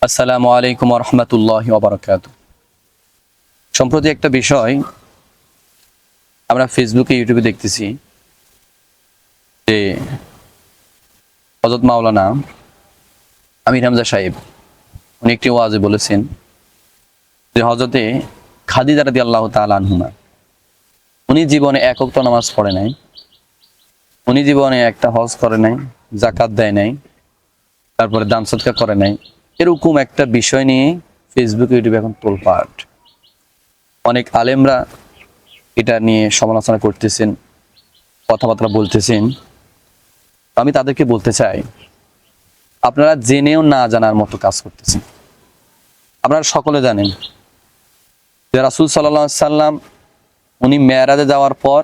আসসালামু আলাইকুম রহমতুল্লাহি ওয়া বারাকাতুহু। সম্প্রতি একটা বিষয় আমরা ফেসবুকে ইউটিউবে দেখতেছি যে হযরত মাওলানা আমির হামজা সাহেব উনি একটি ওয়াজে বলেছেন যে হযরতে খাদিজা রাদিয়াল্লাহু তাআলা আনহুমা উনি জীবনে এক ওয়াক্ত নামাজ পড়ে নাই, উনি জীবনে একটা হজ করে নাই, যাকাত দেয় নাই, তারপরে দান সদকা করে নাই। এরকম একটা বিষয় নিয়ে ফেসবুক ইউটিউবে এখন তোলপাড়। অনেক আলেমরা এটা নিয়ে সমালোচনা করতেছেন, কথাবার্তা বলতেছেন। আমি তাদেরকে বলতে চাই, আপনারা জেনেও না জানার মতো কাজ করতেছেন। আপনারা সকলে জানেন যে রাসূল সাল্লাল্লাহু আলাইহি সাল্লাম উনি মেরাজে যাওয়ার পর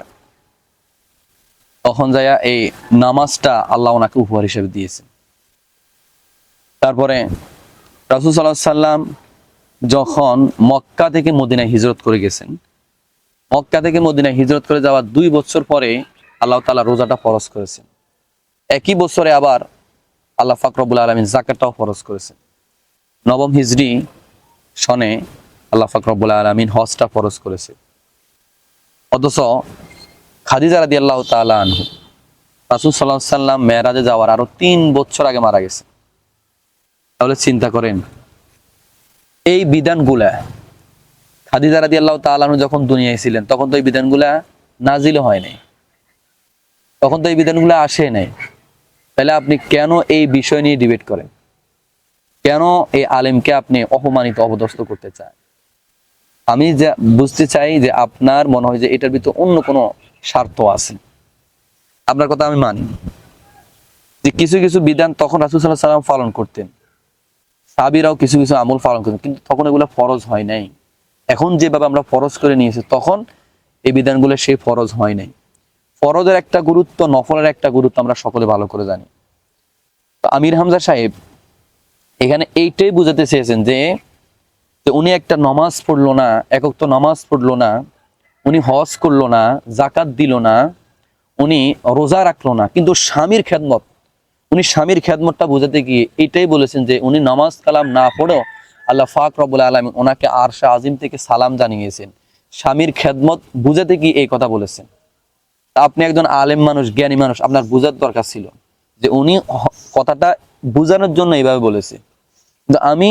তখন যাইয়া এই নামাজটা আল্লাহ ওনাকে উপহার হিসেবে দিয়েছেন। তারপরে রাসূল সাল্লাল্লাহু আলাইহি সাল্লাম যখন মক্কা থেকে মদিনায় হিজরত করে গেছেন, মক্কা থেকে মদিনায় হিজরত করে যাওয়ার 2 বছর পরে আল্লাহ তাআলা রোজাটা ফরজ করেছেন। একই বছরে আবার আল্লাহ পাক রব্বুল আলামিন যাকাতটাও ফরজ করেছেন। নবম হিজরি সনে আল্লাহ পাক রব্বুল আলামিন হজটা ফরজ করেছে। অথচ খাদিজা রাদিয়াল্লাহু তাআলা আনহু রাসূল সাল্লাল্লাহু আলাইহি সাল্লাম মেরাজে যাওয়ার আরো 3 বছর আগে মারা গেছে। তাহলে চিন্তা করেন এই বিধানগুলা খাদিজা রাদিয়াল্লাহু তাআলা আনহু যখন দুনিয়ায় ছিলেন তখন তো এই বিধানগুলা নাজিল হয় নাই, তখন তো এই বিধানগুলো আসে নাই। তাহলে আপনি কেন এই বিষয় নিয়ে ডিবেট করেন? কেন এই আলেমকে আপনি অপমানিত অপদস্থ করতে চান? আমি যা বুঝতে চাই যে আপনার মনে হয় যে এটার ভিতর অন্য কোনো স্বার্থ আছে। আপনার কথা আমি মানি যে কিছু কিছু বিধান তখন রাসূল সাল্লাল্লাহু আলাইহি সাল্লাম পালন করতেন, সাহাবীরাও কিছু কিছু আমল পালন করতেন, কিন্তু তখন এগুলো ফরজ হয় নাই। এখন যেভাবে আমরা ফরজ করে নিয়েছি তখন এই বিধানগুলো সেই ফরজ হয় নাই। ফরজের একটা গুরুত্ব, নফলের একটা গুরুত্ব আমরা সকলে ভালো করে জানি। তো আমির হামজা সাহেব এখানে এইটাই বুঝাতে চেয়েছেন যে উনি একটা নামাজ পড়লো না, এক ওয়াক্ত নামাজ পড়লো না, উনি হজ করলো না, যাকাত দিল না, উনি রোজা রাখলো না, কিন্তু স্বামীর খেদমত, উনি স্বামীর খেদমতটা বুঝাতে গিয়ে এইটাই বলেছেন যে উনি নামাজ কালাম না পড়েও আল্লাহ পাক রব্বুল আলামিন ওনাকে আরশে আজিম থেকে সালাম জানিয়েছেন। স্বামীর খেদমত বুঝাতে গিয়ে এই কথা বলেছেন। আপনি একজন আলেম মানুষ, জ্ঞানী মানুষ, আপনার বুঝার দরকার ছিল যে উনি কথাটা বুঝানোর জন্য এইভাবে বলেছে। কিন্তু আমি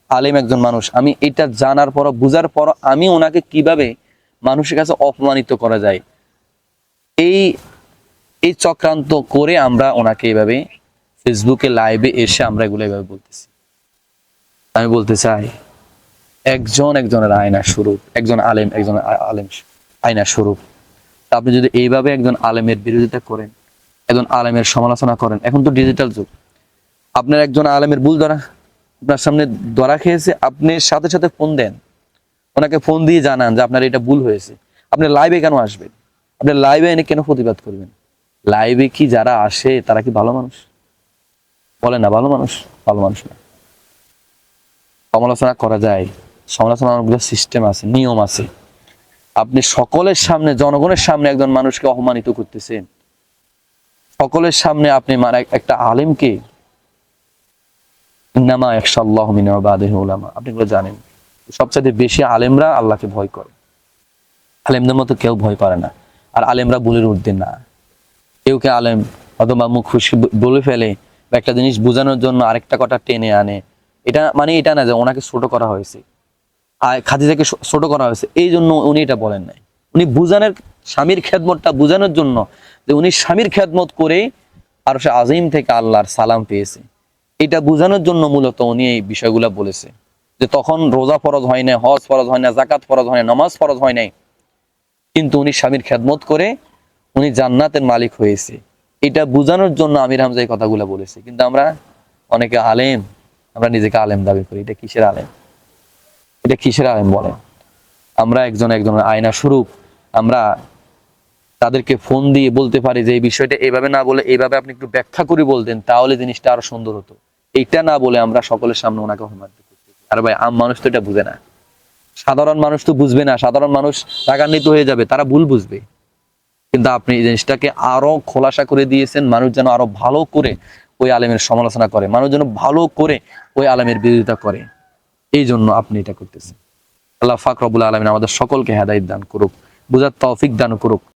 আলেম একজন মানুষ, আমি এটা জানার পর বুঝার পর আমি ওনাকে কিভাবে মানুষের কাছে অপমানিত করা যায় এই এই চক্রান্ত করে আমরা ওনাকে এইভাবে ফেসবুকে লাইভে এসে আমরা এগুলো এইভাবে বলতেছি। আমি বলতে চাই একজনের আয়না স্বরূপ, একজন আলেম আয়না স্বরূপ। আপনি যদি এইভাবে একজন আলেমের বিরোধিতা করেন, একজন আলেমের সমালোচনা করেন, এখন তো ডিজিটাল যুগ, আপনার একজন আলেমের ভুল ধরা আপনার সামনে ধরা খেয়েছে, আপনি সাথে সাথে ফোন দেন, ওনাকে ফোন দিয়ে জানান যে আপনার এটা ভুল হয়েছে। আপনি লাইভে কেন আসবেন? আপনি লাইভে এনে কেন প্রতিবাদ করবেন? লাইভে কি যারা আসে তারা কি ভালো মানুষ? বলে না ভালো মানুষ, ভালো মানুষ না। সমালোচনা করা যায়, সমালোচনার অনেকগুলো সিস্টেম আছে, নিয়ম আছে। আপনি সকলের সামনে, জনগণের সামনে একজন মানুষকে অপমানিত করতেছেন, সকলের সামনে আপনি একটা আলেমকে, ইন্নামা ইয়াখশাল্লাহু মিন ইবাদিহি উলামা, আপনি এগুলো জানেন। সবচেয়ে বেশি আলেমরা আল্লাহকে ভয় করে, আলেমদের মতো কেউ ভয় করে না। আর আলেমরা ভুলের ঊর্ধ্বে না। কেউ আলেম অথবা মুখ খুশি বলে ফেলে বা একটা জিনিস বোঝানোর জন্য আরেকটা কথা টেনে আনে, এটা মানে এটা না যে ওনাকে ছোট করা হয়েছে, খাদিজাকে ছোট করা হয়েছে এই জন্য উনি এটা বলেন নাই। উনি বুঝানোর, স্বামীর খেদমতটা বুঝানোর জন্য যে উনি স্বামীর খেদমত করে আরশে আজিম থেকে আল্লাহর সালাম পেয়েছে, এটা বুঝানোর জন্য মূলত উনি এই বিষয়গুলো বলেছে। যে তখন রোজা ফরজ হয় না, হজ ফরজ হয় না, যাকাত ফরজ হয় না, নামাজ ফরজ হয় নাই, কিন্তু উনি স্বামীর খেদমত করে উনি জান্নাতের মালিক হয়েছে, এটা বুঝানোর জন্য আমির হামজা এই কথাগুলো বলেছে। কিন্তু আমরা অনেকে আলেম, আমরা নিজেকে আলেম দাবি করি, এটা কিসের আলেম? এটা কিসের আলেম বলেন? আমরা একজনের আয়না স্বরূপ, আমরা তাদেরকে ফোন দিয়ে বলতে পারি যে এই বিষয়টা এইভাবে না বলে এইভাবে আপনি একটু ব্যাখ্যা করে বলতেন, তাহলে জিনিসটা আরো সুন্দর হতো। এইটা না বলে আমরা সকলের সামনে ওনাকে অপমানিত করতেছি। আর ভাই আম মানুষ তো এটা বুঝে না, সাধারণ মানুষ তো বুঝবে না, সাধারণ মানুষ রাগান্বিত হয়ে যাবে, তারা ভুল বুঝবে। কিন্তু আপনি এই জিনিসটাকে আরো খোলাসা করে দিয়েছেন, মানুষ যেন আরো ভালো করে ওই আলেমের সমালোচনা করে, মানুষ যেন ভালো করে ওই আলেমের বিরোধিতা করে, এই জন্য আপনি এটা করতেছেন। আল্লাহ পাক রব্বুল আলামিন আমাদের সকলকে হেদায়েত দান করুক, বুঝার তৌফিক দান করুক।